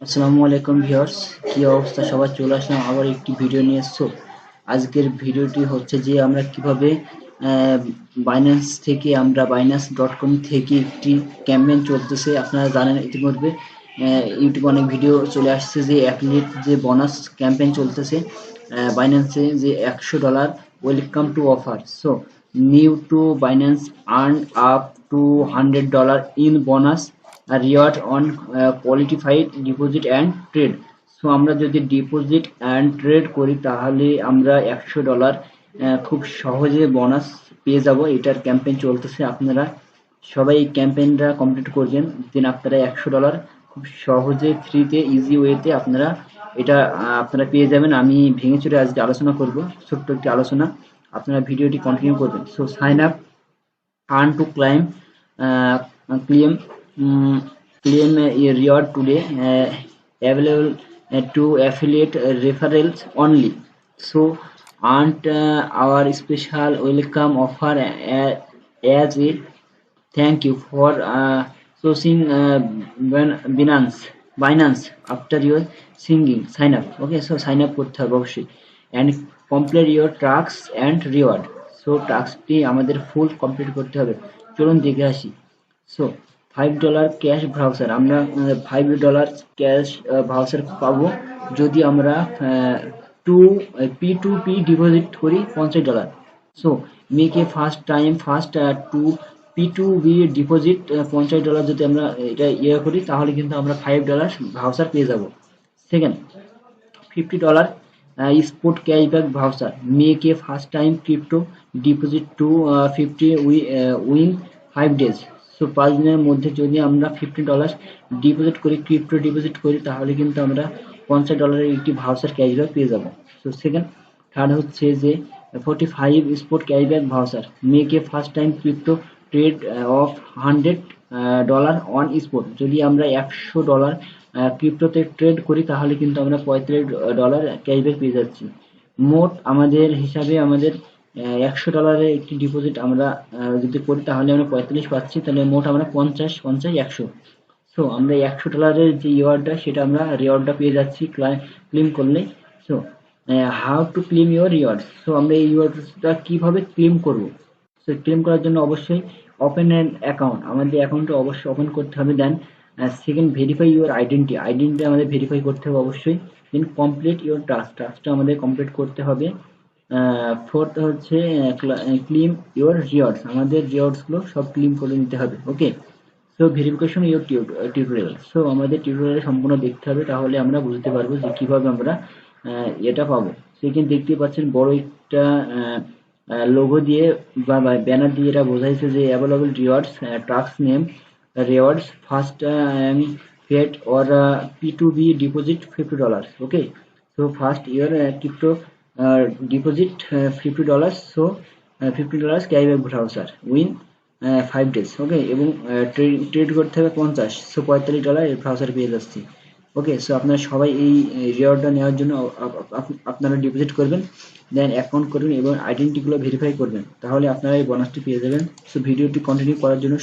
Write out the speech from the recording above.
আসসালামু আলাইকুম ভিউয়ার্স, কি অবস্থা সবার? চলে আসলাম আবার একটি ভিডিও নিয়ে। আজকের ভিডিওটি হচ্ছে যে আমরা কিভাবে বাইন্যান্স থেকে আমরা binance.com থেকে একটি ক্যাম্পেইন চলতেছে, আপনারা জানেন ইতিমধ্যে ইউটিউবে অনেক ভিডিও চলে আসছে যে অ্যাফিলিয়েট যে বোনাস ক্যাম্পেইন চলতেছে বাইন্যান্সে, যে $100 welcome to offer. So new two Binance earn up to $100 in bonus reward on qualified deposit and trade. So আমরা যদি ডিপোজিট অ্যান্ড ট্রেড করি তাহলে আমরা $100 খুব সহজে বোনাস পেয়ে যাব। এটার ক্যাম্পেইন চলতেছে, আপনারা সবাই এই ক্যাম্পেইনটা কমপ্লিট করবেন, দেন আপনারা $100 খুব সহজে ফ্রিতে ইজি ওয়েতে আপনারা এটা আপনারা পেয়ে যাবেন। আমি ভেঙে চুরে আজকে আলোচনা করব, ছোট্ট একটি আলোচনা, আপনারা ভিডিওটি কন্টিনিউ করবেন। So sign up, earn to claim claim a reward today, available to affiliate referrals only. So earn our special welcome offer as a thank you for choosing Binance after your singing sign up. Okay, so sign up করতে হবে অবশ্যই and complete your tasks and reward. So টাস্কটি আমাদের full complete করতে হবে। চলুন দেখে আসি। সো $5 ক্যাশ ভাউচার, আমরা $5 ক্যাশ ভাউচার পাবো যদি আমরা টু P2P ডিপোজিট করি $50। So make a first to P2B deposit $50 যদি আমরা এটা করি তাহলে কিন্তু আমরা $5 ভাউচার পেয়ে যাব। Second, $50 spot cashback voucher. Make a first time crypto deposit to 50 within 5 days. So 5 দিনের মধ্যে যদি আমরা $50 ডিপোজিট করি, ক্রিপ্টো ডিপোজিট করি, তাহলে কিন্তু আমরা $50 একটি ভাউচার ক্যাশব্যাক পেয়ে যাব। সো থার্ড হচ্ছে যে 45 spot cashback voucher. Make a first time crypto trade of $100 on spot. যদি আমরা $100 ক্রিপ্টোতে ট্রেড করি তাহলে কিন্তু আমরা $35 ক্যাশব্যাক পেয়ে যাচ্ছি। মোট আমাদের হিসাবে আমাদের $100 একটি ডিপোজিট আমরা যদি করি তাহলে আমরা 45 পাচ্ছি, তাহলে মোট আমরা 50 50 100। সো আমরা $100 যে রিওয়ার্ডটা সেটা আমরা রিওয়ার্ডটা পেয়ে যাচ্ছি ক্লেম করলে। So how to claim your reward. So আমরা এই রিওয়ার্ডটা কিভাবে ক্লেম করব? সো ক্লেম করার জন্য অবশ্যই ওপেন অ্যান অ্যাকাউন্ট, আমাদের অ্যাকাউন্টটা অবশ্যই ওপেন করতে হবে। Then second, verify your identity আমাদের ভেরিফাই করতে হবে অবশ্যই। দেন কমপ্লিট ইউর টাস্কটা আমাদের কমপ্লিট করতে হবে। ফোর্থ হচ্ছে ক্লেম ইউর রিওয়ার্ডস, আমাদের রিওয়ার্ডসগুলো সব ক্লেম করে নিতে হবে। Okay, so verification your tutorial. So আমাদের টিউটোরিয়াল সম্পূর্ণ দেখতে হবে, তাহলে আমরা বুঝতে পারবো যে কিভাবে আমরা এটা পাবো। সেখানে দেখতে পাচ্ছেন বড় একটা লোগো দিয়ে বা ব্যানার দিয়ে এটা বোঝাইছে যে available rewards, task name rewards first paid or P2B deposit $50. Okay, so first your crypto deposit $50, so $50 cashback voucher win 5 days. Okay, এবং ট্রেড করতে হবে 50, সো $45 এর ভাউচার পেয়ে যাচ্ছি। ওকে, সো আপনারা সবাই এই রিওয়ার্ডটা নেওয়ার জন্য আপনারা ডিপোজিট করবেন, দেন অ্যাকাউন্ট করবেন এবং আইডেন্টিটিগুলো ভেরিফাই করবেন, তাহলে আপনারা এই বোনাসটি পেয়ে যাবেন। সো ভিডিওটি কন্টিনিউ করার জন্য